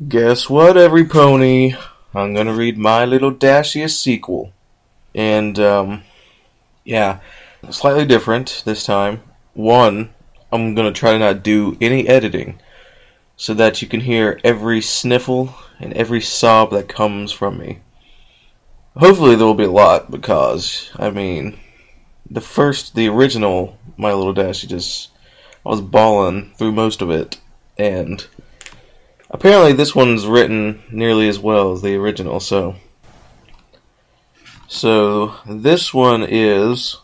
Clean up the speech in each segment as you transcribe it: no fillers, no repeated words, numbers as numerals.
Guess what, every pony? I'm gonna read My Little Dashie, a sequel. And, yeah, slightly different this time. One, I'm gonna try to not do any editing so that you can hear every sniffle and every sob that comes from me. Hopefully there will be a lot because, the original My Little Dashie I was bawling through most of it, and apparently this one's written nearly as well as the original, so this one is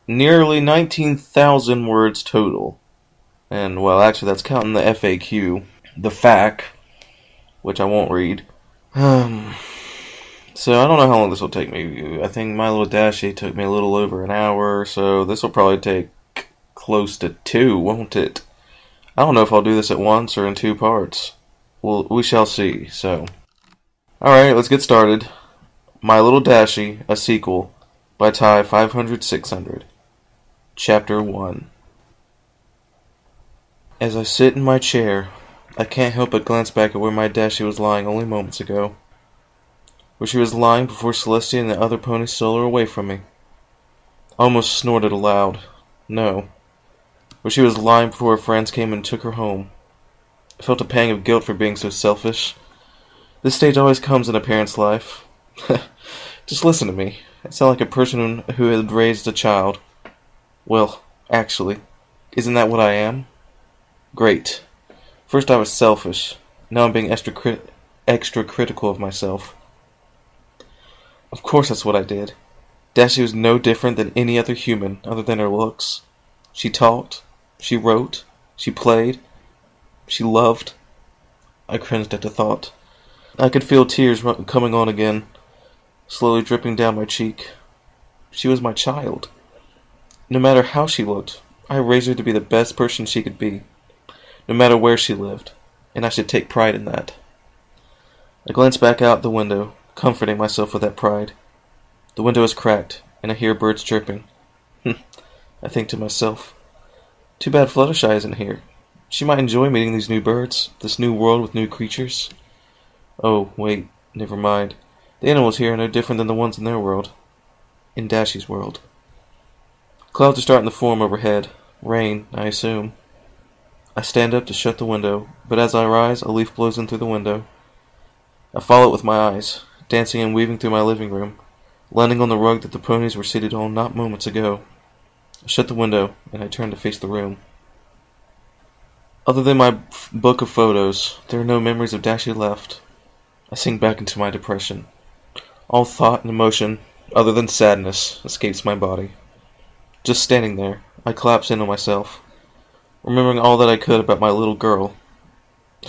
nearly 19,000 words total. And, well, actually that's counting the FAQ, the FAQ, which I won't read. So I don't know how long this will take me. I think My Little Dashie took me a little over an hour, so this will probably take close to 2, won't it? I don't know if I'll do this at once or in 2 parts. Well, we shall see, so. Alright, let's get started. My Little Dashie, a sequel, by ThatFatBrony. Chapter 1. As I sit in my chair, I can't help but glance back at where my Dashie was lying only moments ago. Where she was lying before Celestia and the other ponies stole her away from me. I almost snorted aloud. No. Where she was lying before her friends came and took her home. I felt a pang of guilt for being so selfish. This stage always comes in a parent's life. Just listen to me. I sound like a person who had raised a child. Well, actually, isn't that what I am? Great. First I was selfish. Now I'm being extra critical of myself. Of course that's what I did. Dashie was no different than any other human, other than her looks. She talked. She wrote. She played. She loved. I cringed at the thought. I could feel tears coming on again, slowly dripping down my cheek. She was my child. No matter how she looked, I raised her to be the best person she could be, no matter where she lived, and I should take pride in that. I glanced back out the window, comforting myself with that pride. The window is cracked, and I hear birds chirping. I think to myself, too bad Fluttershy isn't here. She might enjoy meeting these new birds, this new world with new creatures. Oh, wait, never mind. The animals here are no different than the ones in their world. In Dashie's world. Clouds are starting to form overhead. Rain, I assume. I stand up to shut the window, but as I rise, a leaf blows in through the window. I follow it with my eyes, dancing and weaving through my living room, landing on the rug that the ponies were seated on not moments ago. I shut the window, and I turn to face the room. Other than my book of photos, there are no memories of Dashie left. I sink back into my depression. All thought and emotion, other than sadness, escapes my body. Just standing there, I collapse in on myself, remembering all that I could about my little girl.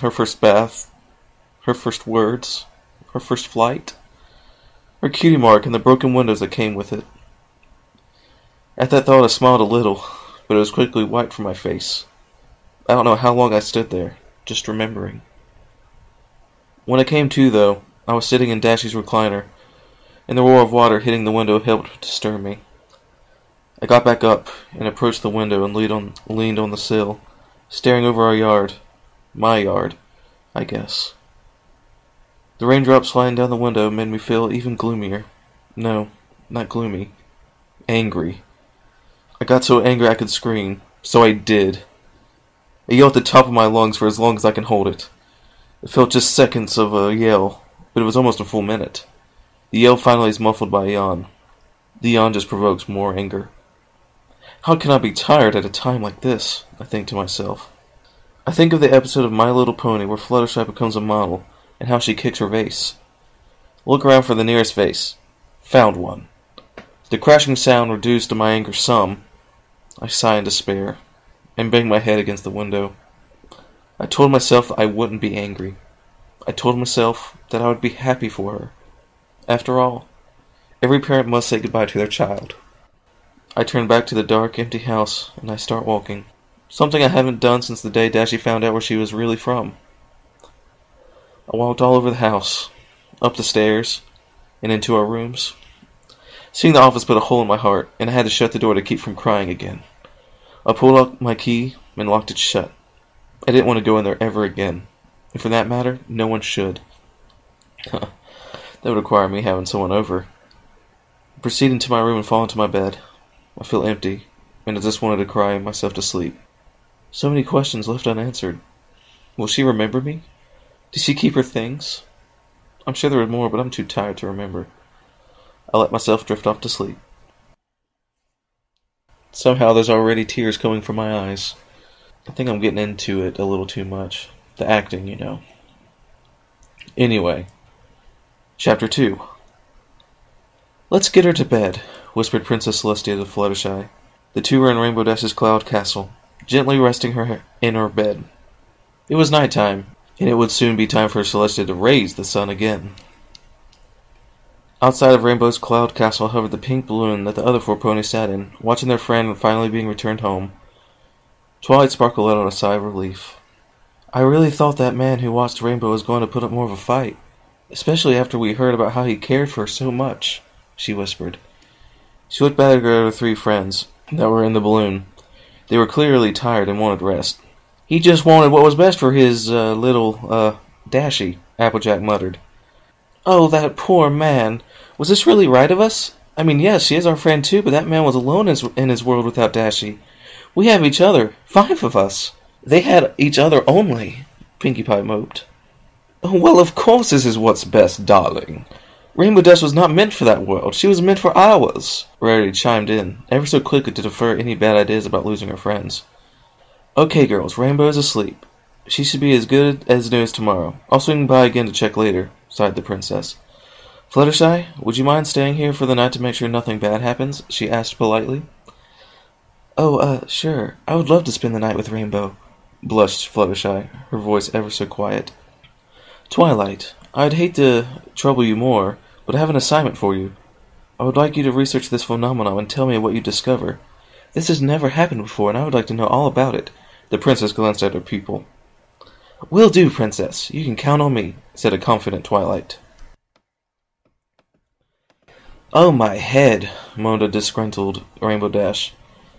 Her first bath, her first words, her first flight, her cutie mark and the broken windows that came with it. At that thought I smiled a little, but it was quickly wiped from my face. I don't know how long I stood there, just remembering. When I came to, though, I was sitting in Dashie's recliner, and the roar of water hitting the window helped to stir me. I got back up and approached the window and leaned on the sill, staring over our yard. My yard, I guess. The raindrops sliding down the window made me feel even gloomier. No, not gloomy. Angry. I got so angry I could scream. So I did. I yelled at the top of my lungs for as long as I can hold it. It felt just seconds of a yell, but it was almost a full minute. The yell finally is muffled by a yawn. The yawn just provokes more anger. How can I be tired at a time like this? I think to myself. I think of the episode of My Little Pony where Fluttershy becomes a model, and how she kicks her vase. Look around for the nearest vase. Found one. The crashing sound reduced my anger some. I sigh in despair, and bang my head against the window. I told myself that I wouldn't be angry. I told myself that I would be happy for her. After all, every parent must say goodbye to their child. I turn back to the dark, empty house, and I start walking. Something I haven't done since the day Dashie found out where she was really from. I walked all over the house, up the stairs, and into our rooms. Seeing the office put a hole in my heart, and I had to shut the door to keep from crying again. I pulled out my key and locked it shut. I didn't want to go in there ever again. And for that matter, no one should. That would require me having someone over. I proceed into my room and fall into my bed. I feel empty, and I just wanted to cry myself to sleep. So many questions left unanswered. Will she remember me? Did she keep her things? I'm sure there were more, but I'm too tired to remember. I let myself drift off to sleep. Somehow there's already tears coming from my eyes. I think I'm getting into it a little too much. The acting, you know. Anyway. Chapter 2. Let's get her to bed, whispered Princess Celestia to Fluttershy. The two were in Rainbow Dash's cloud castle, gently resting her in her bed. It was night time, and it would soon be time for Celestia to raise the sun again. Outside of Rainbow's cloud castle hovered the pink balloon that the other four ponies sat in, watching their friend finally being returned home. Twilight Sparkle let out a sigh of relief. I really thought that man who watched Rainbow was going to put up more of a fight, especially after we heard about how he cared for her so much, she whispered. She looked back at her other three friends that were in the balloon. They were clearly tired and wanted rest. He just wanted what was best for his little Dashie, Applejack muttered. Oh, that poor man. Was this really right of us? I mean, yes, she is our friend too, but that man was alone in his world without Dashie. We have each other. 5 of us. They had each other only, Pinkie Pie moped. Oh, well, of course this is what's best, darling. Rainbow Dash was not meant for that world. She was meant for ours. Rarity chimed in, ever so quickly to defer any bad ideas about losing her friends. Okay, girls, Rainbow is asleep. She should be as good as new as tomorrow. I'll swing by again to check later, sighed the princess. Fluttershy, would you mind staying here for the night to make sure nothing bad happens? She asked politely. Oh, sure. I would love to spend the night with Rainbow, blushed Fluttershy, her voice ever so quiet. Twilight, I'd hate to trouble you more, but I have an assignment for you. I would like you to research this phenomenon and tell me what you discover. This has never happened before, and I would like to know all about it. The princess glanced at her pupil. Will do, princess. You can count on me, said a confident Twilight. Oh, my head, moaned a disgruntled Rainbow Dash.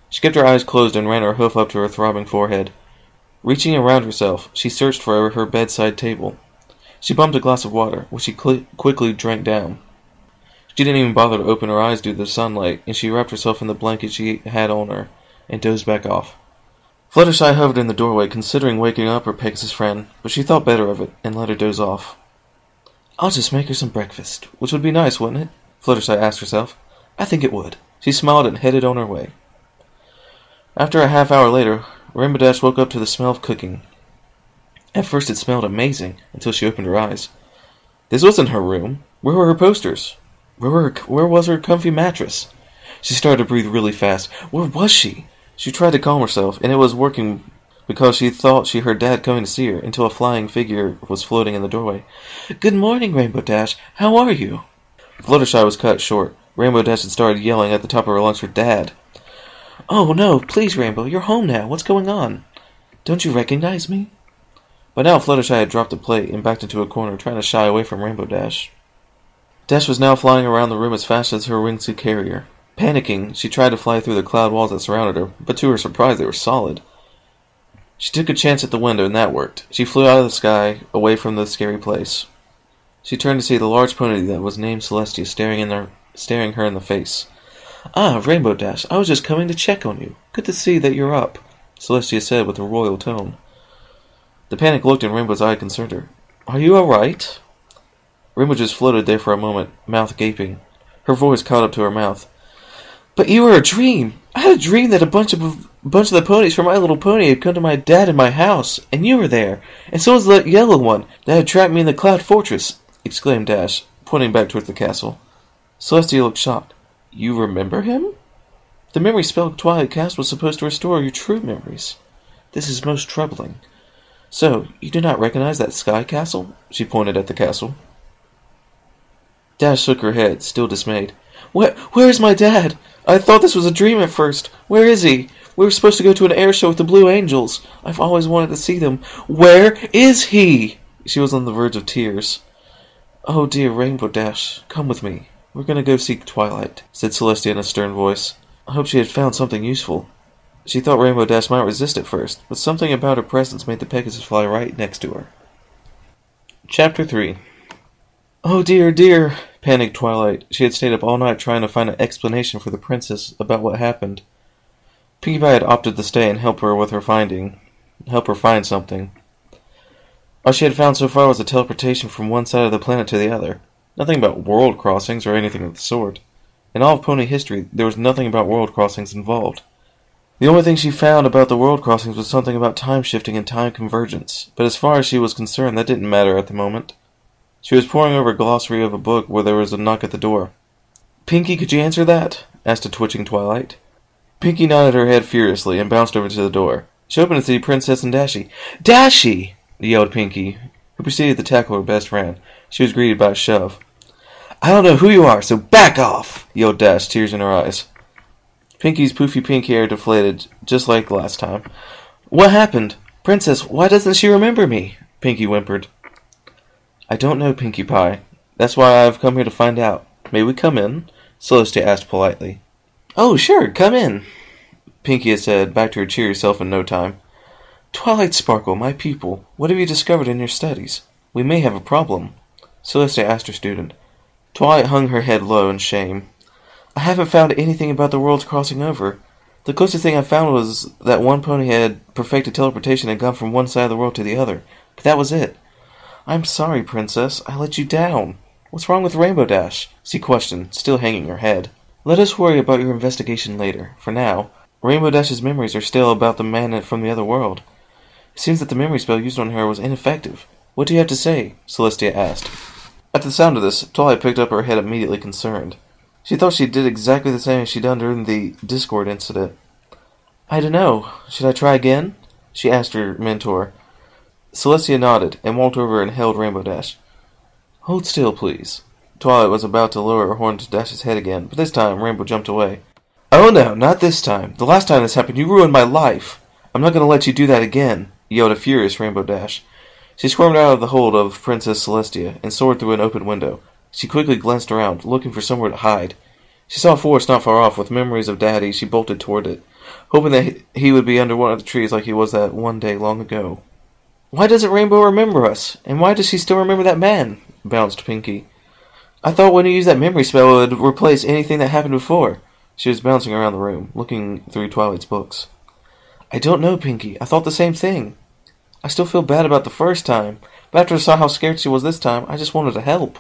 She kept her eyes closed and ran her hoof up to her throbbing forehead. Reaching around herself, she searched for her bedside table. She bumped a glass of water, which she quickly drank down. She didn't even bother to open her eyes due to the sunlight, and she wrapped herself in the blanket she had on her, and dozed back off. Fluttershy hovered in the doorway, considering waking up her Pegasus friend, but she thought better of it, and let her doze off. I'll just make her some breakfast, which would be nice, wouldn't it? Fluttershy asked herself. I think it would. She smiled and headed on her way. After a half hour later, Rainbow Dash woke up to the smell of cooking. At first it smelled amazing, until she opened her eyes. This wasn't her room. Where were her posters? Where was her comfy mattress? She started to breathe really fast. Where was she? She tried to calm herself, and it was working because she thought she heard Dad coming to see her, until a flying figure was floating in the doorway. Good morning, Rainbow Dash. How are you? Fluttershy was cut short. Rainbow Dash had started yelling at the top of her lungs for Dad. Oh, no, please, Rainbow, you're home now. What's going on? Don't you recognize me? By now, Fluttershy had dropped the plate and backed into a corner, trying to shy away from Rainbow Dash. Dash was now flying around the room as fast as her wings could carry her. Panicking, she tried to fly through the cloud walls that surrounded her, but to her surprise, they were solid. She took a chance at the window, and that worked. She flew out of the sky, away from the scary place. She turned to see the large pony that was named Celestia staring her in the face. Ah, Rainbow Dash, I was just coming to check on you. Good to see that you're up, Celestia said with a royal tone. The panic looked in Rainbow's eye concerned her. Are you all right? Rainbow just floated there for a moment, mouth gaping. Her voice caught up to her mouth. But you were a dream. I had a dream that a bunch of the ponies from My Little Pony had come to my dad in my house, and you were there, and so was the yellow one that had trapped me in the Cloud Fortress, exclaimed Dash, pointing back towards the castle. Celestia looked shocked. You remember him? The memory spell Twilight cast was supposed to restore your true memories. This is most troubling. So, you do not recognize that sky castle? She pointed at the castle. Dash shook her head, still dismayed. Where is my dad? I thought this was a dream at first. Where is he? We were supposed to go to an air show with the Blue Angels. I've always wanted to see them. Where is he? She was on the verge of tears. Oh dear Rainbow Dash, come with me. We're going to go seek Twilight, said Celestia in a stern voice. I hope she had found something useful. She thought Rainbow Dash might resist at first, but something about her presence made the Pegasus fly right next to her. Chapter 3. Oh dear, dear, panicked Twilight. She had stayed up all night trying to find an explanation for the princess about what happened. Pinkie Pie had opted to stay and help her find something. All she had found so far was a teleportation from one side of the planet to the other. Nothing about world crossings or anything of the sort. In all of pony history, there was nothing about world crossings involved. The only thing she found about the world crossings was something about time shifting and time convergence, but as far as she was concerned, that didn't matter at the moment. She was poring over a glossary of a book where there was a knock at the door. "Pinkie, could you answer that?" asked a twitching Twilight. Pinkie nodded her head furiously and bounced over to the door. She opened to see Princess and Dashie. "Dashie!" yelled Pinkie, who proceeded to tackle her best friend. She was greeted by a shove. "I don't know who you are, so back off!" yelled Dash, tears in her eyes. Pinkie's poofy pink hair deflated, just like last time. "What happened? Princess, why doesn't she remember me?" Pinkie whimpered. "I don't know, Pinkie Pie. That's why I've come here to find out. May we come in?" Celestia asked politely. "Oh, sure, come in," Pinkie had said, back to her cheery self in no time. "Twilight Sparkle, my pupil, what have you discovered in your studies? We may have a problem," Celestia asked her student. Twilight hung her head low in shame. "I haven't found anything about the worlds crossing over. The closest thing I found was that one pony had perfected teleportation and gone from one side of the world to the other. But that was it." "I'm sorry, Princess. I let you down. What's wrong with Rainbow Dash?" she questioned, still hanging her head. "Let us worry about your investigation later. For now, Rainbow Dash's memories are still about the man from the other world. It seems that the memory spell used on her was ineffective. What do you have to say?" Celestia asked. At the sound of this, Twilight picked up her head immediately concerned. She thought she did exactly the same as she'd done during the Discord incident. "I don't know. Should I try again?" she asked her mentor. Celestia nodded and walked over and held Rainbow Dash. "Hold still, please." Twilight was about to lower her horn to Dash's head again, but this time Rainbow jumped away. "Oh no, not this time. The last time this happened, you ruined my life. I'm not going to let you do that again," yelled a furious Rainbow Dash. She squirmed out of the hold of Princess Celestia and soared through an open window. She quickly glanced around, looking for somewhere to hide. She saw a forest not far off. With memories of Daddy, she bolted toward it, hoping that he would be under one of the trees like he was that one day long ago. "Why doesn't Rainbow remember us? And why does she still remember that man?" bounced Pinkie. "I thought when you used that memory spell it would replace anything that happened before." She was bouncing around the room, looking through Twilight's books. "I don't know, Pinkie. I thought the same thing. I still feel bad about the first time, but after I saw how scared she was this time, I just wanted to help.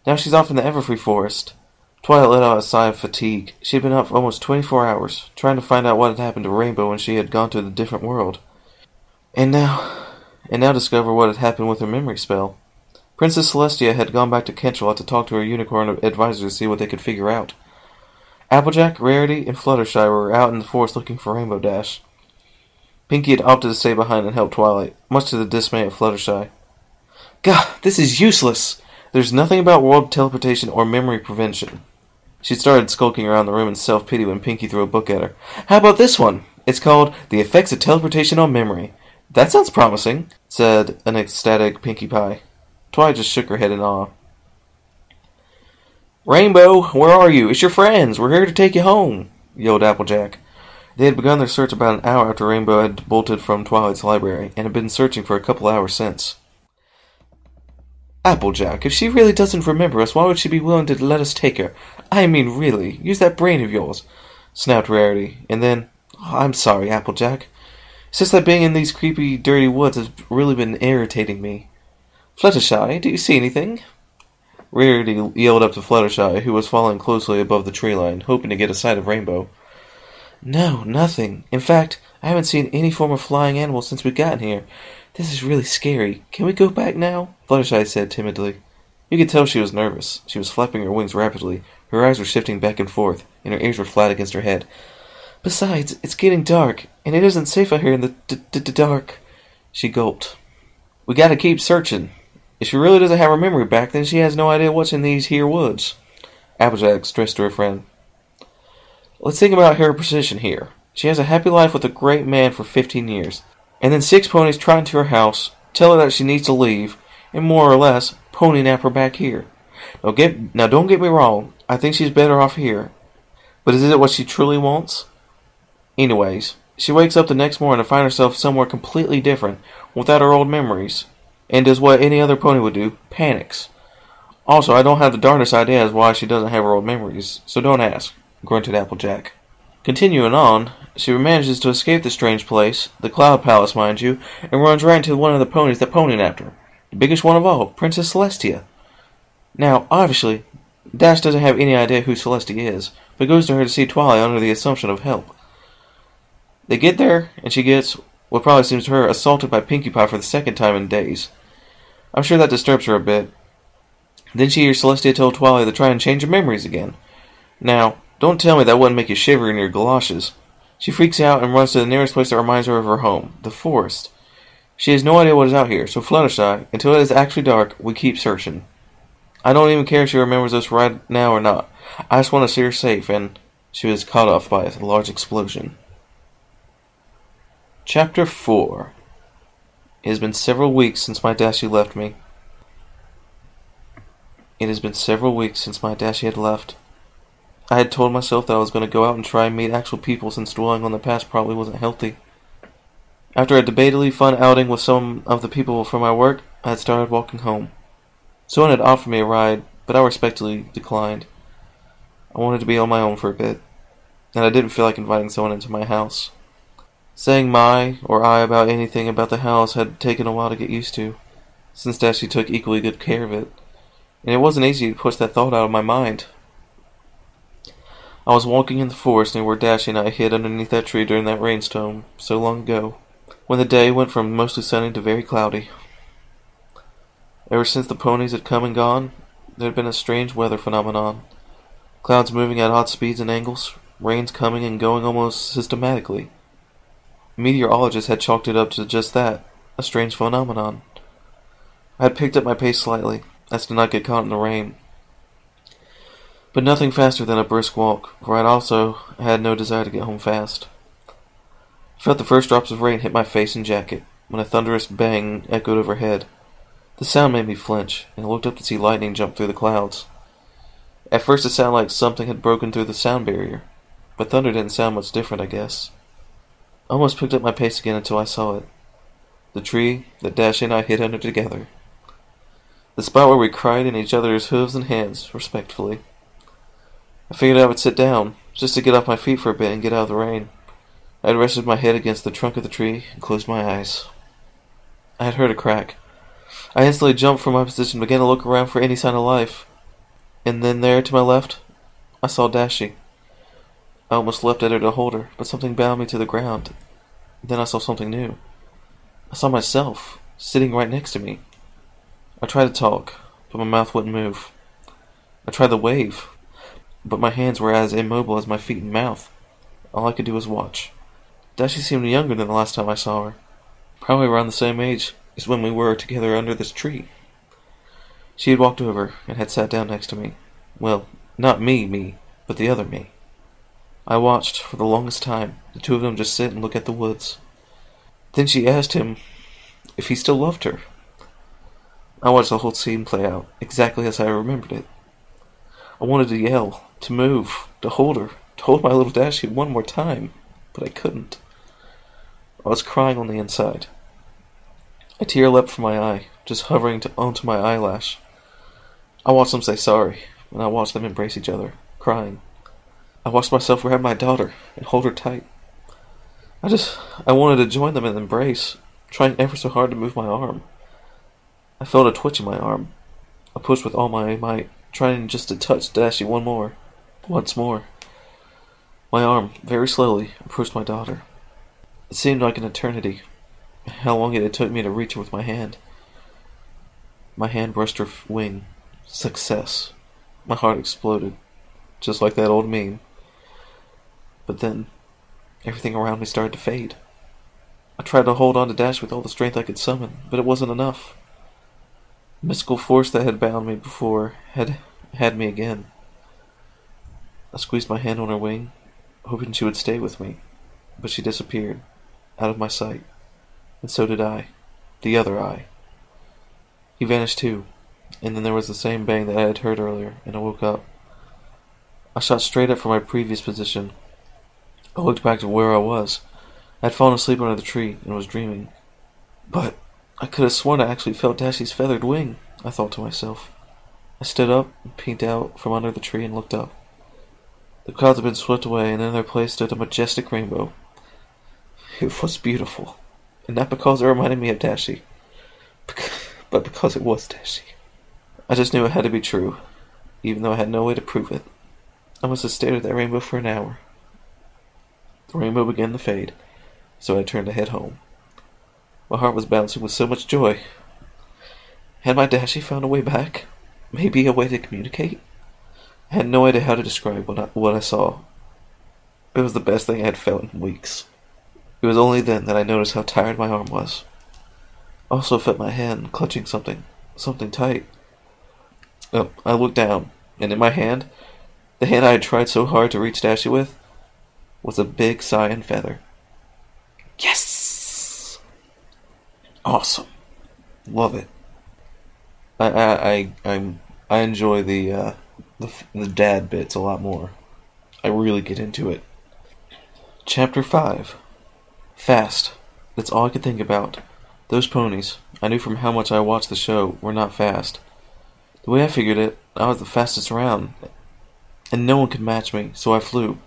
Now she's off in the Everfree Forest." Twilight let out a sigh of fatigue. She had been up for almost 24 hours, trying to find out what had happened to Rainbow when she had gone to the different world. And now discover what had happened with her memory spell. Princess Celestia had gone back to Kentrelot to talk to her unicorn advisor to see what they could figure out. Applejack, Rarity, and Fluttershy were out in the forest looking for Rainbow Dash. Pinkie had opted to stay behind and help Twilight, much to the dismay of Fluttershy. "Gah, this is useless! There's nothing about world teleportation or memory prevention." She started skulking around the room in self-pity when Pinkie threw a book at her. "How about this one? It's called The Effects of Teleportation on Memory." "That sounds promising," said an ecstatic Pinkie Pie. Twilight just shook her head in awe. "Rainbow, where are you? It's your friends. We're here to take you home," yelled Applejack. They had begun their search about an hour after Rainbow had bolted from Twilight's library, and had been searching for a couple hours since. "Applejack, if she really doesn't remember us, why would she be willing to let us take her? I mean, really, use that brain of yours," snapped Rarity, and then, "I'm sorry, Applejack. It's just that being in these creepy, dirty woods has really been irritating me. Fluttershy, do you see anything?" Rarity yelled up to Fluttershy, who was following closely above the tree line, hoping to get a sight of Rainbow. "No, nothing. In fact, I haven't seen any form of flying animal since we got here. This is really scary. Can we go back now?" Fluttershy said timidly. You could tell she was nervous. She was flapping her wings rapidly. Her eyes were shifting back and forth, and her ears were flat against her head. "Besides, it's getting dark, and it isn't safe out here in the dark." She gulped. "We gotta keep searching. If she really doesn't have her memory back, then she has no idea what's in these here woods." Applejack stressed to her friend. "Let's think about her position here. She has a happy life with a great man for 15 years. And then 6 ponies trot into her house, tell her that she needs to leave, and more or less pony nap her back here. Now don't get me wrong, I think she's better off here. But is it what she truly wants? Anyways, she wakes up the next morning to find herself somewhere completely different, without her old memories. and does what any other pony would do, panics. Also, I don't have the darndest idea as why she doesn't have her old memories, so don't ask, grunted Applejack. Continuing on, she manages to escape the strange place, the Cloud Palace, mind you, and runs right into one of the ponies that ponied after her. The biggest one of all, Princess Celestia. Now, obviously, Dash doesn't have any idea who Celestia is, but goes to her to see Twilight under the assumption of help. They get there, and she gets, what probably seems to her, assaulted by Pinkie Pie for the second time in days. I'm sure that disturbs her a bit. Then she hears Celestia tell Twilight to try and change her memories again. Now, don't tell me that wouldn't make you shiver in your galoshes. She freaks out and runs to the nearest place that reminds her of her home, the forest. She has no idea what is out here, so Fluttershy, until it is actually dark, we keep searching. I don't even care if she remembers us right now or not. I just want to see her safe, and she was caught off by a large explosion. Chapter 4. It has been several weeks since my Dashie left me. It has been several weeks since my Dashie had left. I had told myself that I was going to go out and try and meet actual people since dwelling on the past probably wasn't healthy. After a debatably fun outing with some of the people from my work, I had started walking home. Someone had offered me a ride, but I respectfully declined. I wanted to be on my own for a bit, and I didn't feel like inviting someone into my house. Saying my or I about anything about the house had taken a while to get used to, since Dashie took equally good care of it, and it wasn't easy to push that thought out of my mind. I was walking in the forest near where Dashie and I hid underneath that tree during that rainstorm so long ago, when the day went from mostly sunny to very cloudy. Ever since the ponies had come and gone, there had been a strange weather phenomenon. Clouds moving at odd speeds and angles, rains coming and going almost systematically. Meteorologists had chalked it up to just that, a strange phenomenon. I had picked up my pace slightly, as to not get caught in the rain. But nothing faster than a brisk walk, for I also had no desire to get home fast. I felt the first drops of rain hit my face and jacket, when a thunderous bang echoed overhead. The sound made me flinch, and I looked up to see lightning jump through the clouds. At first it sounded like something had broken through the sound barrier, but thunder didn't sound much different, I guess. I almost picked up my pace again until I saw it. The tree that Dashie and I hid under together. The spot where we cried in each other's hooves and hands, respectfully. I figured I would sit down, just to get off my feet for a bit and get out of the rain. I had rested my head against the trunk of the tree and closed my eyes. I had heard a crack. I instantly jumped from my position and began to look around for any sign of life. And then there, to my left, I saw Dashie. I almost leapt at her to hold her, but something bound me to the ground. Then I saw something new. I saw myself, sitting right next to me. I tried to talk, but my mouth wouldn't move. I tried to wave, but my hands were as immobile as my feet and mouth. All I could do was watch. Dashie seemed younger than the last time I saw her. Probably around the same age as when we were together under this tree. She had walked over and had sat down next to me. Well, not me, but the other me. I watched, for the longest time, the two of them just sit and look at the woods. Then she asked him if he still loved her. I watched the whole scene play out, exactly as I remembered it. I wanted to yell, to move, to hold her, to hold my little Dashie one more time, but I couldn't. I was crying on the inside. A tear leapt from my eye, just hovering onto my eyelash. I watched them say sorry, and I watched them embrace each other, crying. I watched myself grab my daughter and hold her tight. I wanted to join them in an embrace, trying ever so hard to move my arm. I felt a twitch in my arm. I pushed with all my might, trying just to touch Dashie once more. My arm, very slowly, approached my daughter. It seemed like an eternity, how long it took me to reach her with my hand. My hand brushed her wing. Success. My heart exploded, just like that old meme. But then, everything around me started to fade. I tried to hold on to Dashie with all the strength I could summon, but it wasn't enough. The mystical force that had bound me before had me again. I squeezed my hand on her wing, hoping she would stay with me, but she disappeared, out of my sight, and so did I, the other I. He vanished too, and then there was the same bang that I had heard earlier, and I woke up. I shot straight up from my previous position. I looked back to where I was. I had fallen asleep under the tree and was dreaming. But I could have sworn I actually felt Dashie's feathered wing, I thought to myself. I stood up and peeked out from under the tree and looked up. The clouds had been swept away, and in their place stood a majestic rainbow. It was beautiful, and not because it reminded me of Dashie, but because it was Dashie. I just knew it had to be true, even though I had no way to prove it. I must have stared at that rainbow for an hour. The rainbow began to fade, so I turned to head home. My heart was bouncing with so much joy. Had my Dashie found a way back? Maybe a way to communicate? I had no idea how to describe what I saw. It was the best thing I had felt in weeks. It was only then that I noticed how tired my arm was. I also felt my hand clutching something tight. I looked down, and in my hand, the hand I had tried so hard to reach Dashie with, was a big cyan feather. Yes! Awesome. Love it. I enjoy the dad bits a lot more. I really get into it. Chapter 5. Fast. That's all I could think about. Those ponies, I knew from how much I watched the show, were not fast. The way I figured it, I was the fastest around, and no one could match me, so I flew.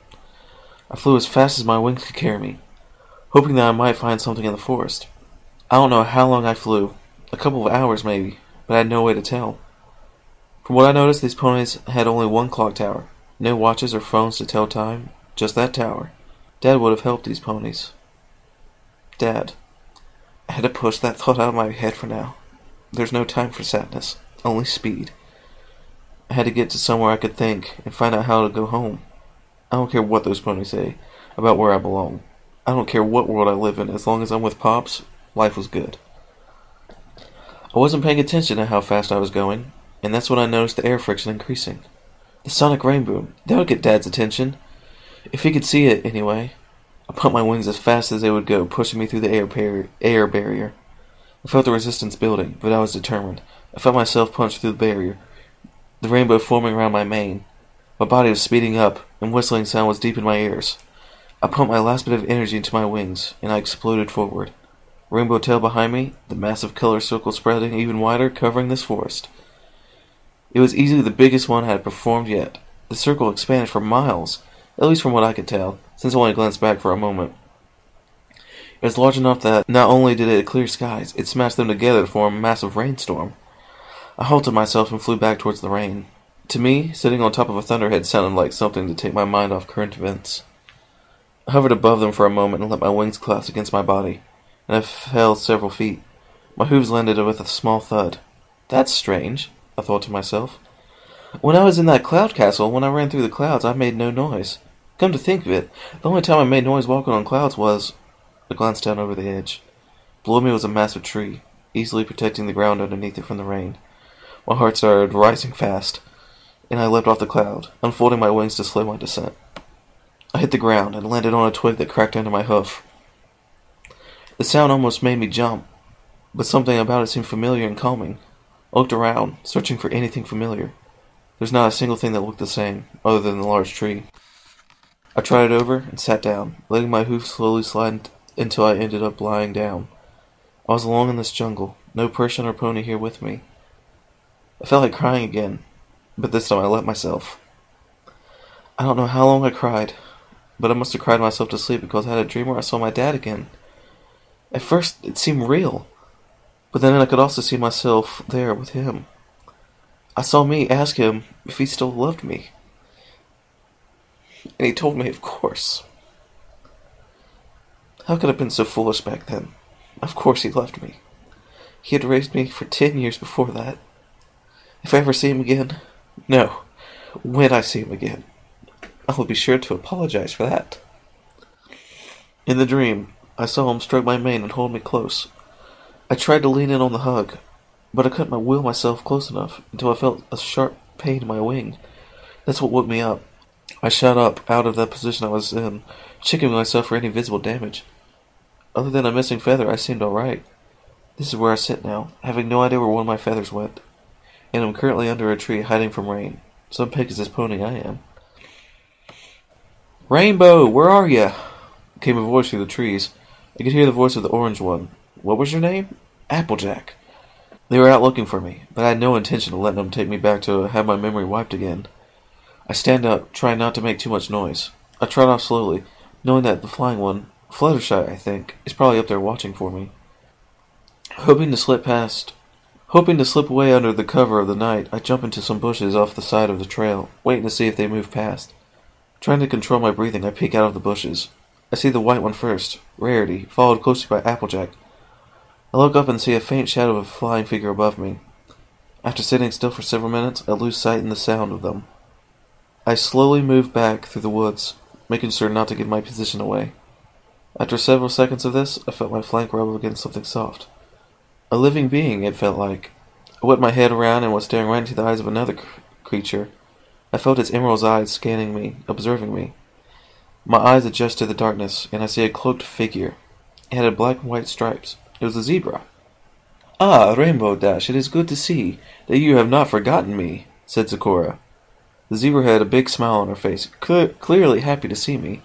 I flew as fast as my wings could carry me, hoping that I might find something in the forest. I don't know how long I flew, a couple of hours maybe, but I had no way to tell. From what I noticed, these ponies had only one clock tower, no watches or phones to tell time, just that tower. Dad would have helped these ponies. Dad. I had to push that thought out of my head for now. There's no time for sadness, only speed. I had to get to somewhere I could think and find out how to go home. I don't care what those ponies say about where I belong. I don't care what world I live in, as long as I'm with Pops, life was good. I wasn't paying attention to how fast I was going, and that's when I noticed the air friction increasing. The sonic rainbow, that would get Dad's attention. If he could see it, anyway. I pumped my wings as fast as they would go, pushing me through the air barrier. I felt the resistance building, but I was determined. I felt myself punch through the barrier, the rainbow forming around my mane. My body was speeding up, and whistling sound was deep in my ears. I pumped my last bit of energy into my wings, and I exploded forward. Rainbow tail behind me, the massive color circle spreading even wider, covering this forest. It was easily the biggest one I had performed yet. The circle expanded for miles, at least from what I could tell, since I only glanced back for a moment. It was large enough that not only did it clear skies, it smashed them together to form a massive rainstorm. I halted myself and flew back towards the rain. To me, sitting on top of a thunderhead sounded like something to take my mind off current events. I hovered above them for a moment and let my wings collapse against my body, and I fell several feet. My hooves landed with a small thud. That's strange, I thought to myself. When I was in that cloud castle, when I ran through the clouds, I made no noise. Come to think of it, the only time I made noise walking on clouds was... I glanced down over the edge. Below me was a massive tree, easily protecting the ground underneath it from the rain. My heart started rising fast, and I leapt off the cloud, unfolding my wings to slow my descent. I hit the ground and landed on a twig that cracked under my hoof. The sound almost made me jump, but something about it seemed familiar and calming. I looked around, searching for anything familiar. There's not a single thing that looked the same, other than the large tree. I trotted over and sat down, letting my hooves slowly slide until I ended up lying down. I was alone in this jungle, no person or pony here with me. I felt like crying again, but this time I let myself. I don't know how long I cried, but I must have cried myself to sleep because I had a dream where I saw my dad again. At first, it seemed real, but then I could also see myself there with him. I saw me ask him if he still loved me. And he told me, of course. How could I have been so foolish back then? Of course he loved me. He had raised me for 10 years before that. If I ever see him again... No, when I see him again, I will be sure to apologize for that. In the dream, I saw him stroke my mane and hold me close. I tried to lean in on the hug, but I couldn't will myself close enough until I felt a sharp pain in my wing. That's what woke me up. I shot up out of that position I was in, checking myself for any visible damage. Other than a missing feather, I seemed alright. This is where I sit now, having no idea where one of my feathers went. And I'm currently under a tree, hiding from rain. Some Pegasus pony I am. Rainbow, where are ya? Came a voice through the trees. I could hear the voice of the orange one. What was your name? Applejack. They were out looking for me, but I had no intention of letting them take me back to have my memory wiped again. I stand up, trying not to make too much noise. I trot off slowly, knowing that the flying one, Fluttershy, I think, is probably up there watching for me. Hoping to slip away under the cover of the night, I jump into some bushes off the side of the trail, waiting to see if they move past. Trying to control my breathing, I peek out of the bushes. I see the white one first, Rarity, followed closely by Applejack. I look up and see a faint shadow of a flying figure above me. After sitting still for several minutes, I lose sight in the sound of them. I slowly move back through the woods, making sure not to give my position away. After several seconds of this, I felt my flank rub against something soft. A living being, it felt like. I whipped my head around and was staring right into the eyes of another creature. I felt its emerald eyes scanning me, observing me. My eyes adjust to the darkness, and I see a cloaked figure. It had black and white stripes. It was a zebra. "Ah, Rainbow Dash, it is good to see that you have not forgotten me," said Zecora. The zebra had a big smile on her face, clearly happy to see me.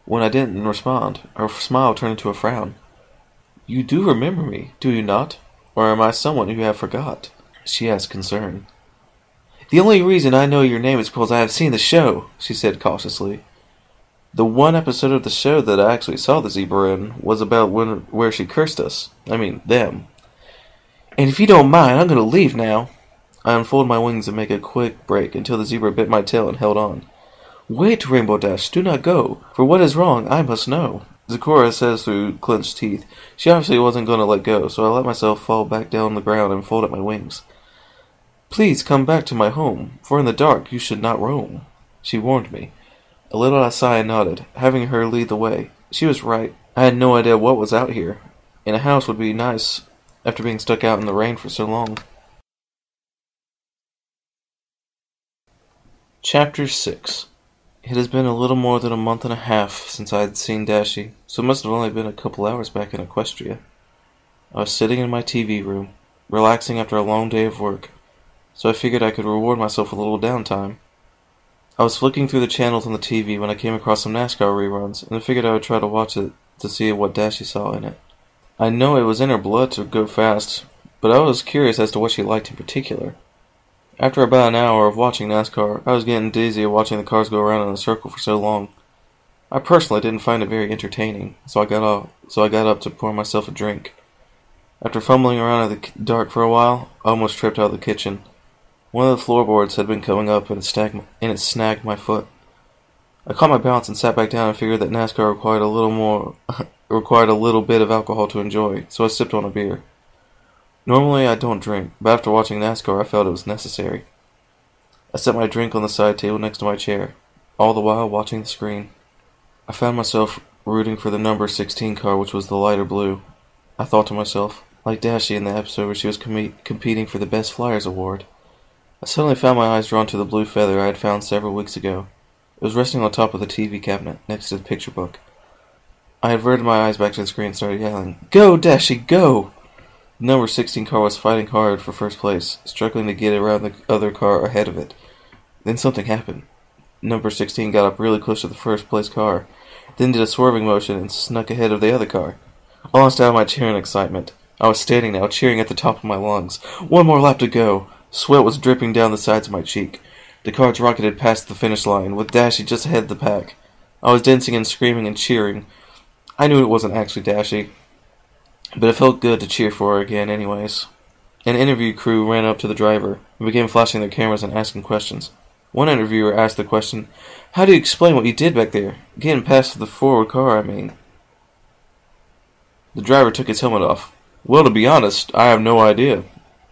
When I didn't respond, her smile turned into a frown. "You do remember me, do you not? Or am I someone you have forgot?" she asked, concerned. "The only reason I know your name is because I have seen the show," she said cautiously. The one episode of the show that I actually saw the zebra in was about where she cursed us. I mean, them. "And if you don't mind, I'm going to leave now." I unfold my wings and make a quick break until the zebra bit my tail and held on. "Wait, Rainbow Dash, do not go. For what is wrong, I must know," Zecora says through clenched teeth. She obviously wasn't going to let go, so I let myself fall back down on the ground and fold up my wings. "Please come back to my home, for in the dark you should not roam," she warned me. A little I sighed and nodded, having her lead the way. She was right. I had no idea what was out here, and a house would be nice after being stuck out in the rain for so long. Chapter 6. It has been a little more than a month and a half since I had seen Dashie, so it must have only been a couple hours back in Equestria. I was sitting in my TV room, relaxing after a long day of work, so I figured I could reward myself with a little downtime. I was flicking through the channels on the TV when I came across some NASCAR reruns, and I figured I would try to watch it to see what Dashie saw in it. I know it was in her blood to go fast, but I was curious as to what she liked in particular. After about an hour of watching NASCAR, I was getting dizzy of watching the cars go around in a circle for so long. I personally didn't find it very entertaining, so I got up to pour myself a drink. After fumbling around in the dark for a while, I almost tripped out of the kitchen. One of the floorboards had been coming up, and it snagged my foot. I caught my balance and sat back down and figured that NASCAR required a little bit of alcohol to enjoy, so I sipped on a beer. Normally I don't drink, but after watching NASCAR I felt it was necessary. I set my drink on the side table next to my chair, all the while watching the screen. I found myself rooting for the number 16 car, which was the lighter blue. I thought to myself, like Dashie in the episode where she was competing for the Best Flyers award. I suddenly found my eyes drawn to the blue feather I had found several weeks ago. It was resting on top of the TV cabinet, next to the picture book. I averted my eyes back to the screen and started yelling, "Go, Dashie, go!" The number 16 car was fighting hard for first place, struggling to get around the other car ahead of it. Then something happened. Number 16 got up really close to the first place car, then did a swerving motion and snuck ahead of the other car. I lost out of my chair in excitement. I was standing now, cheering at the top of my lungs. One more lap to go. Sweat was dripping down the sides of my cheek. The cars rocketed past the finish line, with Dashie just ahead of the pack. I was dancing and screaming and cheering. I knew it wasn't actually Dashie, but it felt good to cheer for her again anyways. An interview crew ran up to the driver and began flashing their cameras and asking questions. One interviewer asked the question, "How do you explain what you did back there? Getting past the forward car, I mean." The driver took his helmet off. "Well, to be honest, I have no idea.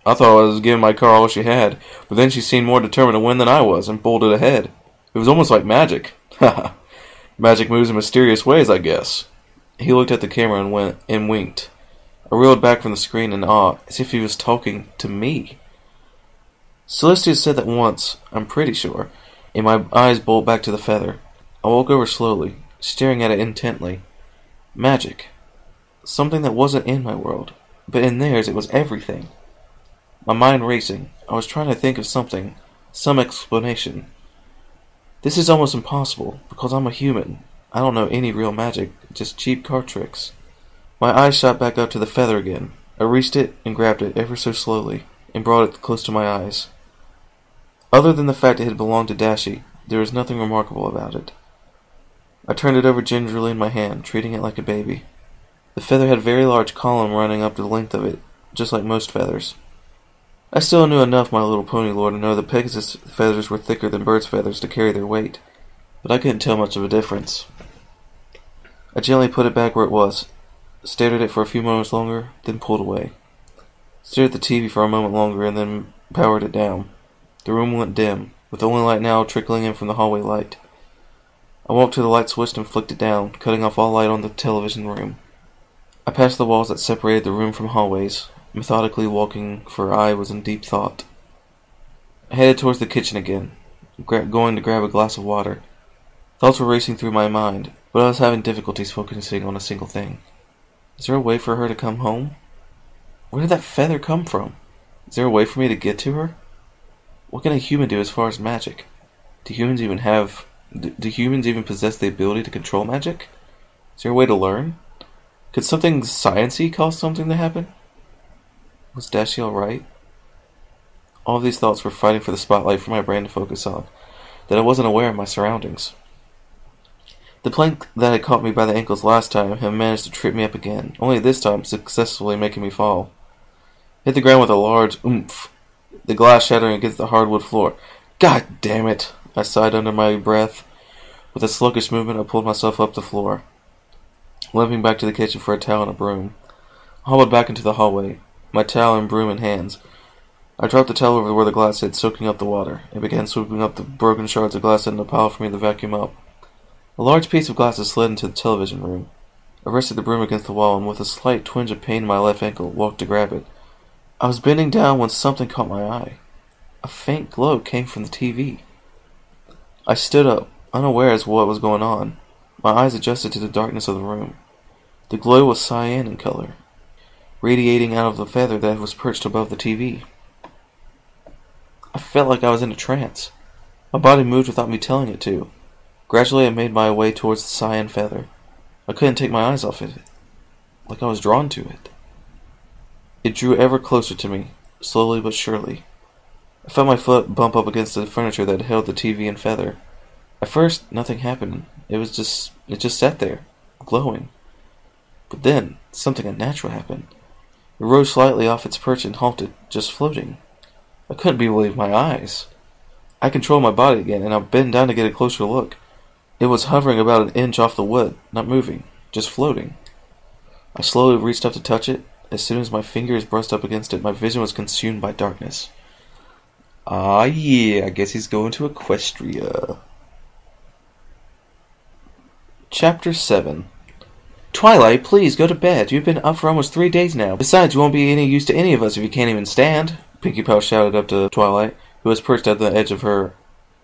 I thought I was giving my car all she had, but then she seemed more determined to win than I was and bolted ahead. It was almost like magic. Haha. Magic moves in mysterious ways, I guess." He looked at the camera and winked. I reeled back from the screen in awe, as if he was talking to me. Celestia said that once, I'm pretty sure, and my eyes bolted back to the feather. I walked over slowly, staring at it intently. Magic. Something that wasn't in my world, but in theirs it was everything. My mind racing, I was trying to think of something, some explanation. This is almost impossible, because I'm a human. I don't know any real magic, just cheap card tricks. My eyes shot back up to the feather again. I reached it and grabbed it ever so slowly, and brought it close to my eyes. Other than the fact it had belonged to Dashie, there was nothing remarkable about it. I turned it over gingerly in my hand, treating it like a baby. The feather had a very large column running up the length of it, just like most feathers. I still knew enough, my little pony lord, to know that Pegasus feathers were thicker than birds' feathers to carry their weight, but I couldn't tell much of a difference. I gently put it back where it was, stared at it for a few moments longer, then pulled away. Stared at the TV for a moment longer, and then powered it down. The room went dim, with the only light now trickling in from the hallway light. I walked to the light switch and flicked it down, cutting off all light on the television room. I passed the walls that separated the room from hallways, methodically walking, for I was in deep thought. I headed towards the kitchen again, going to grab a glass of water. Thoughts were racing through my mind, but I was having difficulties focusing on a single thing. Is there a way for her to come home? Where did that feather come from? Is there a way for me to get to her? What can a human do as far as magic? Do humans even possess the ability to control magic? Is there a way to learn? Could something sciencey cause something to happen? Was Dashie alright? All of these thoughts were fighting for the spotlight for my brain to focus on, that I wasn't aware of my surroundings. The plank that had caught me by the ankles last time had managed to trip me up again, only this time successfully making me fall. Hit the ground with a large oomph, the glass shattering against the hardwood floor. God damn it! I sighed under my breath. With a sluggish movement, I pulled myself up the floor, limping back to the kitchen for a towel and a broom. I hobbled back into the hallway, my towel and broom in hands. I dropped the towel over where the glass hid, soaking up the water, and began sweeping up the broken shards of glass in a pile for me to vacuum up. A large piece of glass had slid into the television room. I rested the broom against the wall, and with a slight twinge of pain in my left ankle, walked to grab it. I was bending down when something caught my eye. A faint glow came from the TV. I stood up, unaware as to what was going on. My eyes adjusted to the darkness of the room. The glow was cyan in color, radiating out of the feather that was perched above the TV. I felt like I was in a trance. My body moved without me telling it to. Gradually I made my way towards the cyan feather. I couldn't take my eyes off it, like I was drawn to it. It drew ever closer to me, slowly but surely. I felt my foot bump up against the furniture that held the TV and feather. At first, nothing happened. It just sat there, glowing. But then, something unnatural happened. It rose slightly off its perch and halted, just floating. I couldn't believe my eyes. I controlled my body again, and I bent down to get a closer look. It was hovering about an inch off the wood, not moving, just floating. I slowly reached up to touch it. As soon as my fingers brushed up against it, my vision was consumed by darkness. Ah, yeah, I guess he's going to Equestria. Chapter 7. Twilight, please go to bed. You've been up for almost 3 days now. Besides, you won't be any use to any of us if you can't even stand. Pinkie Pie shouted up to Twilight, who was perched at the edge of her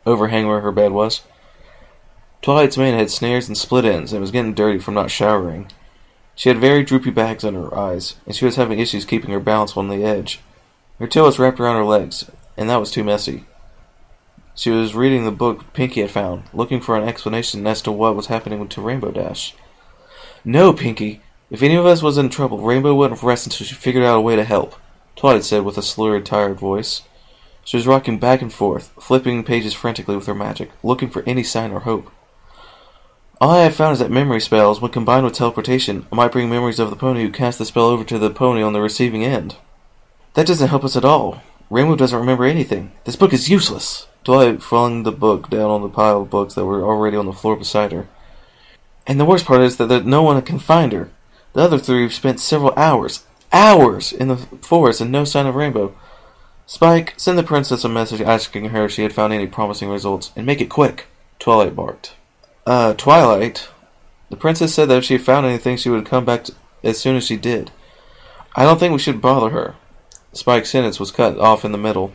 overhang where her bed was. Twilight's mane had snares and split ends and was getting dirty from not showering. She had very droopy bags under her eyes, and she was having issues keeping her balance on the edge. Her tail was wrapped around her legs, and that was too messy. She was reading the book Pinkie had found, looking for an explanation as to what was happening to Rainbow Dash. No, Pinkie. If any of us was in trouble, Rainbow wouldn't rest until she figured out a way to help, Twilight said with a slurred, tired voice. She was rocking back and forth, flipping pages frantically with her magic, looking for any sign or hope. All I have found is that memory spells, when combined with teleportation, might bring memories of the pony who cast the spell over to the pony on the receiving end. That doesn't help us at all. Rainbow doesn't remember anything. This book is useless. Twilight flung the book down on the pile of books that were already on the floor beside her. And the worst part is that no one can find her. The other three have spent several hours in the forest and no sign of Rainbow. Spike, send the princess a message asking her if she had found any promising results, and make it quick, Twilight barked. Twilight. The princess said that if she found anything, she would come back as soon as she did. I don't think we should bother her. Spike's sentence was cut off in the middle,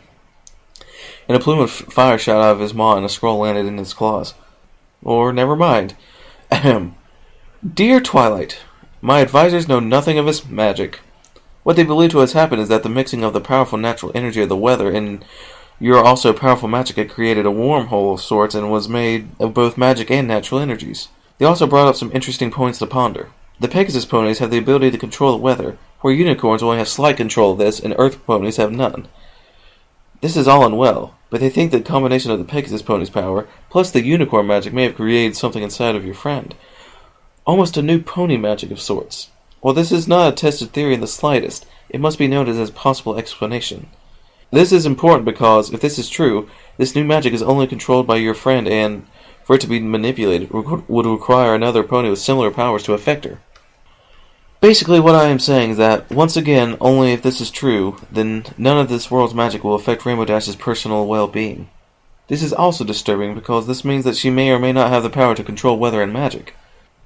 and a plume of fire shot out of his maw and a scroll landed in his claws. Or, never mind. Ahem. Dear Twilight, my advisors know nothing of this magic. What they believe to have happened is that the mixing of the powerful natural energy of the weather and your also powerful magic had created a wormhole of sorts and was made of both magic and natural energies. They also brought up some interesting points to ponder. The Pegasus ponies have the ability to control the weather, where unicorns only have slight control of this and earth ponies have none. This is all and well, but they think the combination of the Pegasus pony's power plus the unicorn magic may have created something inside of your friend. Almost a new pony magic of sorts. While this is not a tested theory in the slightest, it must be noted as a possible explanation. This is important because, if this is true, this new magic is only controlled by your friend and, for it to be manipulated, would require another pony with similar powers to affect her. Basically, what I am saying is that, once again, only if this is true, then none of this world's magic will affect Rainbow Dash's personal well-being. This is also disturbing because this means that she may or may not have the power to control weather and magic.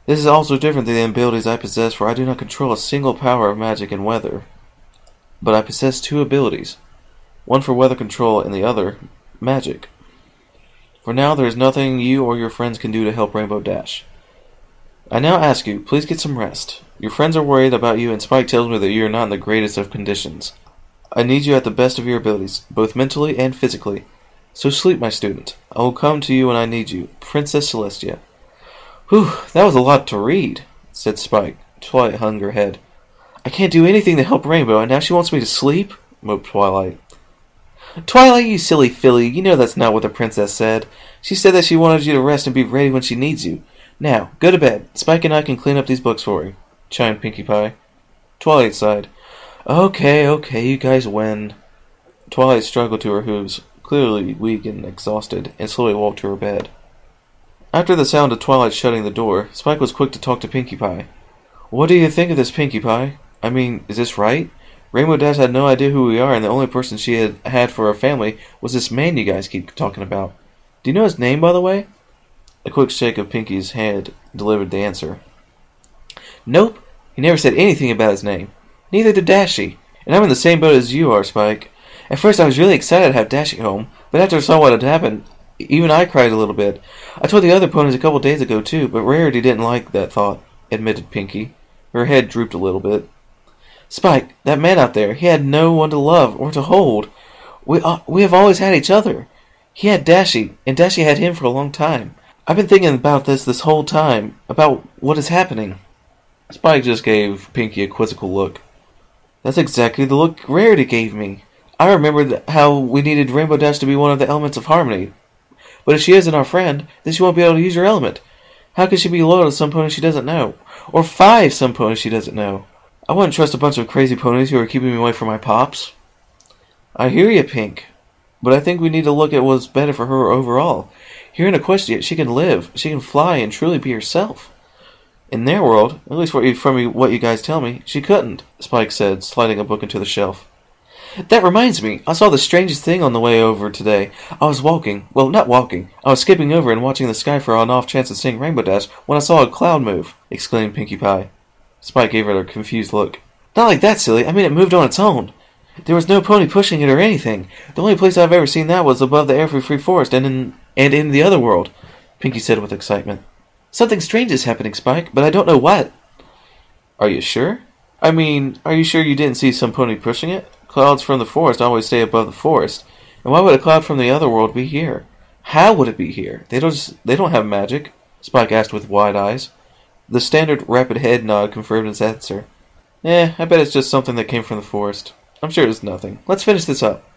This is also different than the abilities I possess, for I do not control a single power of magic and weather. But I possess two abilities, one for weather control and the other, magic. For now, there is nothing you or your friends can do to help Rainbow Dash. I now ask you, please get some rest. Your friends are worried about you, and Spike tells me that you are not in the greatest of conditions. I need you at the best of your abilities, both mentally and physically. So sleep, my student. I will come to you when I need you. Princess Celestia. Whew, that was a lot to read, said Spike. Twilight hung her head. I can't do anything to help Rainbow, and now she wants me to sleep? Moped Twilight. Twilight, you silly filly, you know that's not what the princess said. She said that she wanted you to rest and be ready when she needs you. Now, go to bed. Spike and I can clean up these books for you, chimed Pinkie Pie. Twilight sighed. Okay, you guys win. Twilight struggled to her hooves, clearly weak and exhausted, and slowly walked to her bed. After the sound of Twilight shutting the door, Spike was quick to talk to Pinkie Pie. What do you think of this, Pinkie Pie? I mean, is this right? Rainbow Dash had no idea who we are, and the only person she had for her family was this man you guys keep talking about. Do you know his name, by the way? A quick shake of Pinkie's head delivered the answer. Nope, he never said anything about his name. Neither did Dashie. And I'm in the same boat as you are, Spike. At first I was really excited to have Dashie home, but after I saw what had happened, even I cried a little bit. I told the other ponies a couple days ago, too, but Rarity didn't like that thought, admitted Pinkie. Her head drooped a little bit. Spike, that man out there, he had no one to love or to hold. We have always had each other. He had Dashie, and Dashie had him for a long time. I've been thinking about this whole time, about what is happening. Spike just gave Pinkie a quizzical look. That's exactly the look Rarity gave me. I remembered how we needed Rainbow Dash to be one of the elements of harmony. But if she isn't our friend, then she won't be able to use her element. How could she be loyal to some pony she doesn't know? Or 5 some ponies she doesn't know? I wouldn't trust a bunch of crazy ponies who are keeping me away from my pops. I hear you, Pink. But I think we need to look at what's better for her overall. Here in Equestria, she can live, she can fly, and truly be herself. In their world, at least from what you guys tell me, she couldn't, Spike said, sliding a book into the shelf. That reminds me, I saw the strangest thing on the way over today. I was I was skipping over and watching the sky for an off chance of seeing Rainbow Dash when I saw a cloud move, exclaimed Pinkie Pie. Spike gave her a confused look. Not like that, silly. I mean, it moved on its own. There was no pony pushing it or anything. The only place I've ever seen that was above the air-free forest and in the other world, Pinkie said with excitement. Something strange is happening, Spike, but I don't know what. Are you sure? I mean, are you sure you didn't see some pony pushing it? Clouds from the forest always stay above the forest. And why would a cloud from the other world be here? How would it be here? They don't have magic, Spike asked with wide eyes. The standard rapid head nod confirmed his answer. I bet it's just something that came from the forest. I'm sure it's nothing. Let's finish this up.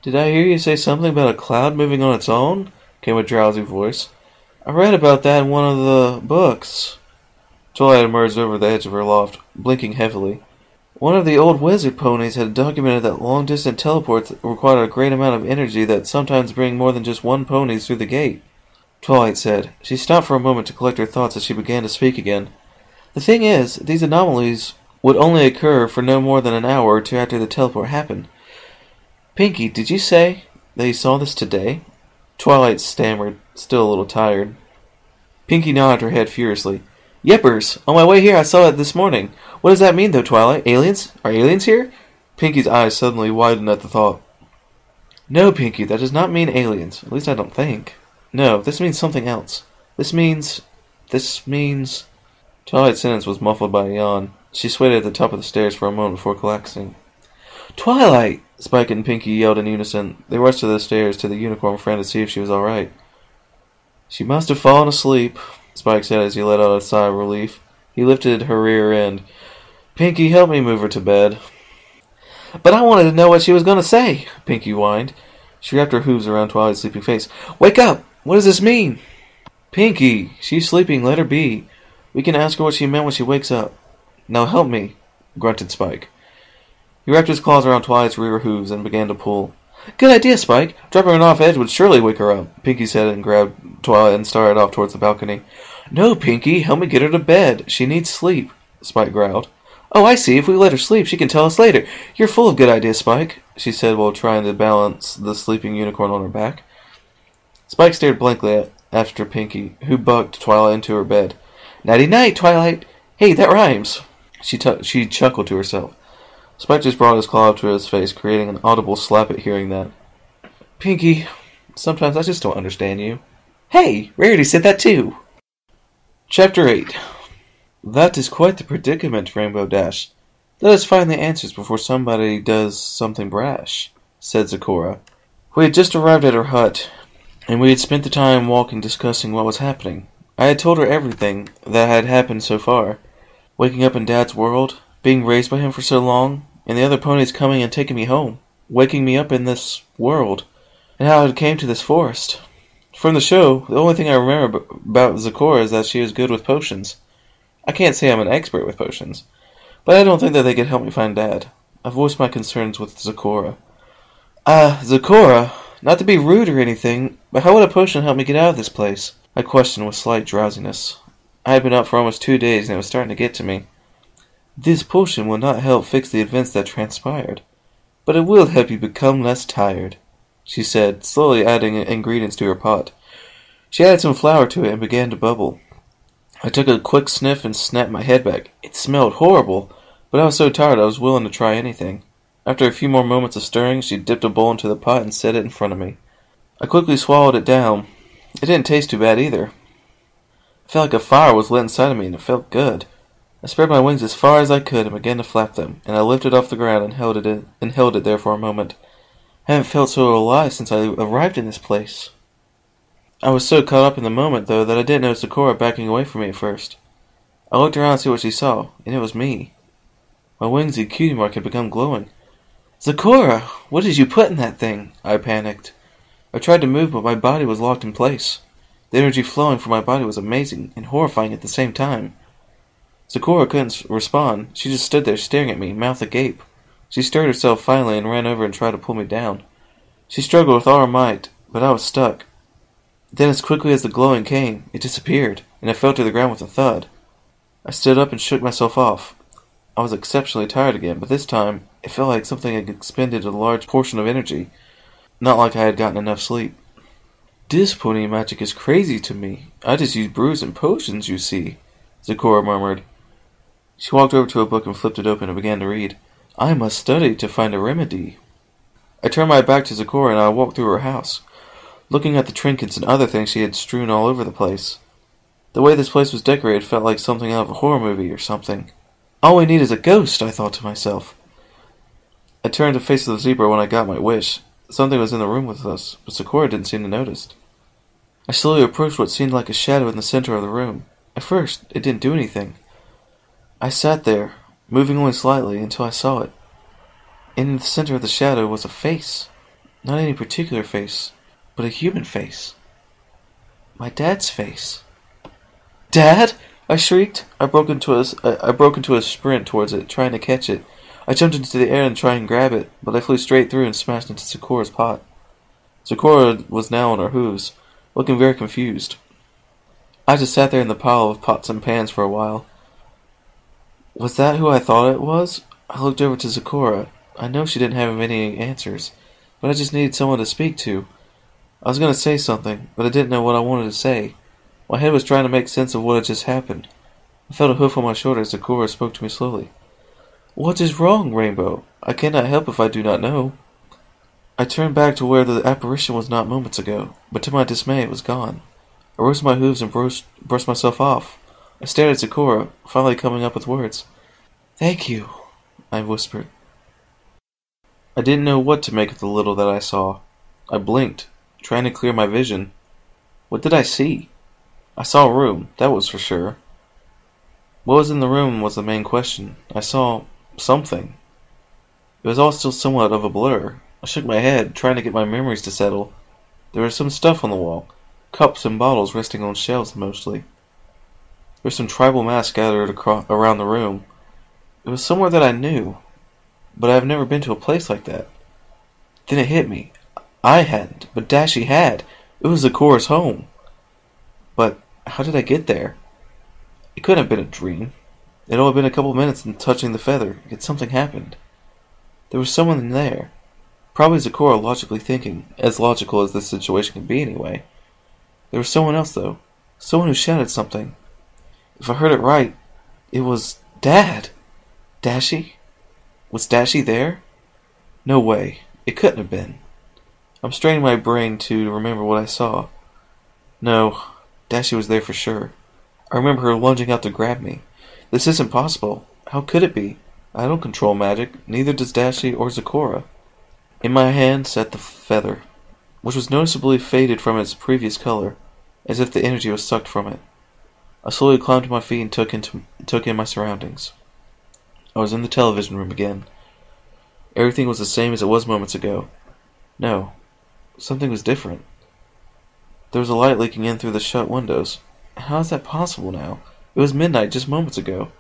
Did I hear you say something about a cloud moving on its own? Came a drowsy voice. I read about that in one of the books. Twilight emerged over the edge of her loft, blinking heavily. One of the old wizard ponies had documented that long-distance teleports require a great amount of energy that sometimes bring more than just one pony through the gate. Twilight said. She stopped for a moment to collect her thoughts as she began to speak again. The thing is, these anomalies would only occur for no more than an hour or two after the teleport happened. Pinkie, did you say that you saw this today? Twilight stammered, still a little tired. Pinkie nodded her head furiously. Yeppers! On my way here I saw it this morning. What does that mean, though, Twilight? Aliens? Are aliens here? Pinkie's eyes suddenly widened at the thought. No, Pinkie, that does not mean aliens. At least I don't think. No, this means something else. This means... Twilight's sentence was muffled by a yawn. She swayed at the top of the stairs for a moment before collapsing. Twilight! Spike and Pinkie yelled in unison. They rushed to the stairs to the unicorn friend to see if she was all right. She must have fallen asleep, Spike said as he let out a sigh of relief. He lifted her rear end. Pinky, help me move her to bed. But I wanted to know what she was going to say, Pinky whined. She wrapped her hooves around Twilight's sleeping face. Wake up! What does this mean? Pinky, she's sleeping. Let her be. We can ask her what she meant when she wakes up. Now help me, grunted Spike. He wrapped his claws around Twilight's rear hooves and began to pull. Good idea, Spike. Dropping her off edge would surely wake her up, Pinky said and grabbed Twilight and started off towards the balcony. No, Pinky, help me get her to bed. She needs sleep, Spike growled. Oh, I see. If we let her sleep, she can tell us later. You're full of good ideas, Spike, she said while trying to balance the sleeping unicorn on her back. Spike stared blankly after Pinky, who bucked Twilight into her bed. Nighty-night, Twilight. Hey, that rhymes. She chuckled to herself. Spike just brought his claw up to his face, creating an audible slap at hearing that. Pinky, sometimes I just don't understand you. Hey, Rarity said that too. Chapter 8. That is quite the predicament, Rainbow Dash. Let us find the answers before somebody does something brash, said Zecora. We had just arrived at her hut, and we had spent the time walking discussing what was happening. I had told her everything that had happened so far. Waking up in Dad's world, being raised by him for so long, and the other ponies coming and taking me home, waking me up in this world, and how it came to this forest. From the show, the only thing I remember about Zecora is that she is good with potions. I can't say I'm an expert with potions, but I don't think that they could help me find Dad. I voiced my concerns with Zecora. Zecora, not to be rude or anything, but how would a potion help me get out of this place? I questioned with slight drowsiness. I had been up for almost 2 days, and it was starting to get to me. This potion will not help fix the events that transpired, but it will help you become less tired, she said, slowly adding ingredients to her pot. She added some flour to it and began to bubble. I took a quick sniff and snapped my head back. It smelled horrible, but I was so tired I was willing to try anything. After a few more moments of stirring, she dipped a bowl into the pot and set it in front of me. I quickly swallowed it down. It didn't taste too bad either. I felt like a fire was lit inside of me, and it felt good. I spread my wings as far as I could and began to flap them, and I lifted off the ground and held it there for a moment. I haven't felt so alive since I arrived in this place. I was so caught up in the moment, though, that I didn't notice Zecora backing away from me at first. I looked around to see what she saw, and it was me. My wings and cutie mark had become glowing. Zecora, what did you put in that thing? I panicked. I tried to move, but my body was locked in place. The energy flowing from my body was amazing and horrifying at the same time. Zecora couldn't respond. She just stood there staring at me, mouth agape. She stirred herself finally and ran over and tried to pull me down. She struggled with all her might, but I was stuck. Then as quickly as the glowing came, it disappeared, and I fell to the ground with a thud. I stood up and shook myself off. I was exceptionally tired again, but this time it felt like something had expended a large portion of energy, not like I had gotten enough sleep. This pony magic is crazy to me. I just use brews and potions, you see, Zecora murmured. She walked over to a book and flipped it open and began to read. I must study to find a remedy. I turned my back to Zecora and I walked through her house, looking at the trinkets and other things she had strewn all over the place. The way this place was decorated felt like something out of a horror movie or something. All we need is a ghost, I thought to myself. I turned to face the zebra when I got my wish. Something was in the room with us, but Zecora didn't seem to notice. I slowly approached what seemed like a shadow in the center of the room. At first, it didn't do anything. I sat there, moving only slightly, until I saw it. In the center of the shadow was a face. Not any particular face, but a human face. My dad's face. Dad! I shrieked. I broke into a sprint towards it, trying to catch it. I jumped into the air and tried and grab it, but I flew straight through and smashed into Zecora's pot. Zecora was now on her hooves, looking very confused. I just sat there in the pile of pots and pans for a while. Was that who I thought it was? I looked over to Zecora. I know she didn't have many answers, but I just needed someone to speak to. I was going to say something, but I didn't know what I wanted to say. My head was trying to make sense of what had just happened. I felt a hoof on my shoulder as Zecora spoke to me slowly. What is wrong, Rainbow? I cannot help if I do not know. I turned back to where the apparition was not moments ago, but to my dismay it was gone. I rose my hooves and brushed myself off. I stared at Zecora, finally coming up with words. Thank you, I whispered. I didn't know what to make of the little that I saw. I blinked, trying to clear my vision. What did I see? I saw a room, that was for sure. What was in the room was the main question. I saw something. It was all still somewhat of a blur. I shook my head, trying to get my memories to settle. There was some stuff on the wall. Cups and bottles resting on shelves, mostly. There was some tribal masks scattered around the room. It was somewhere that I knew, but I've never been to a place like that. Then it hit me. I hadn't, but Dashie had. It was Zecora's home. But how did I get there? It couldn't have been a dream. It had only been a couple of minutes in touching the feather, yet something happened. There was someone in there. Probably Zecora, logically thinking, as logical as this situation could be anyway. There was someone else, though. Someone who shouted something. If I heard it right, it was Dad. Dashie? Was Dashie there? No way. It couldn't have been. I'm straining my brain to remember what I saw. No, Dashie was there for sure. I remember her lunging out to grab me. This isn't possible. How could it be? I don't control magic, neither does Dashie or Zecora. In my hand sat the feather, which was noticeably faded from its previous color, as if the energy was sucked from it. I slowly climbed to my feet and took in my surroundings. I was in the television room again. Everything was the same as it was moments ago. No, something was different. There was a light leaking in through the shut windows. How is that possible now? It was midnight just moments ago.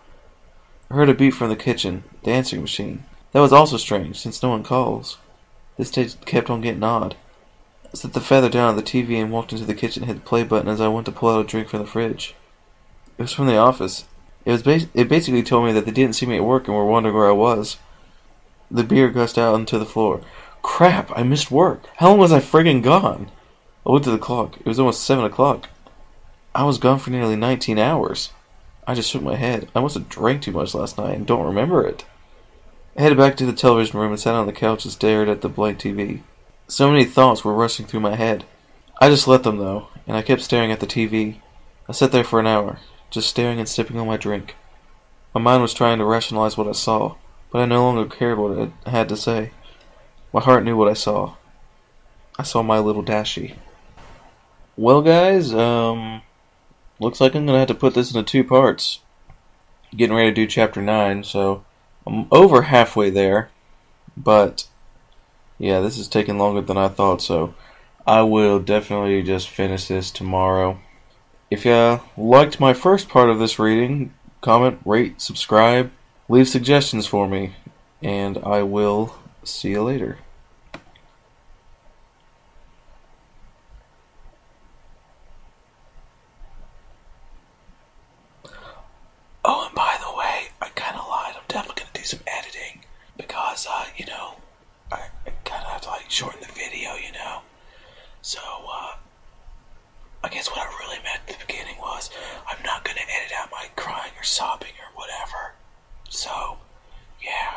I heard a beep from the kitchen, the answering machine. That was also strange, since no one calls. This day kept on getting odd. I set the feather down on the TV and walked into the kitchen and hit the play button as I went to pull out a drink from the fridge. It was from the office. It basically told me that they didn't see me at work and were wondering where I was. The beer gushed out onto the floor. Crap, I missed work. How long was I friggin' gone? I looked at the clock. It was almost 7 o'clock. I was gone for nearly 19 hours. I just shook my head. I must have drank too much last night and don't remember it. I headed back to the television room and sat on the couch and stared at the blank TV. So many thoughts were rushing through my head. I just let them, though, and I kept staring at the TV. I sat there for an hour, just staring and sipping on my drink. My mind was trying to rationalize what I saw, but I no longer cared what it had to say. My heart knew what I saw. I saw My Little Dashie. Well, guys, looks like I'm going to have to put this into 2 parts. Getting ready to do Chapter 9, so I'm over halfway there. But, yeah, this is taking longer than I thought, so I will definitely just finish this tomorrow. If you liked my first part of this reading, comment, rate, subscribe, leave suggestions for me, and I will see you later. Oh, and by the way, I kind of lied. I'm definitely going to do some editing because, I kind of have to, shorten the video, So, I guess what I really meant at the beginning was I'm not going to edit out my crying or sobbing or whatever. So, yeah.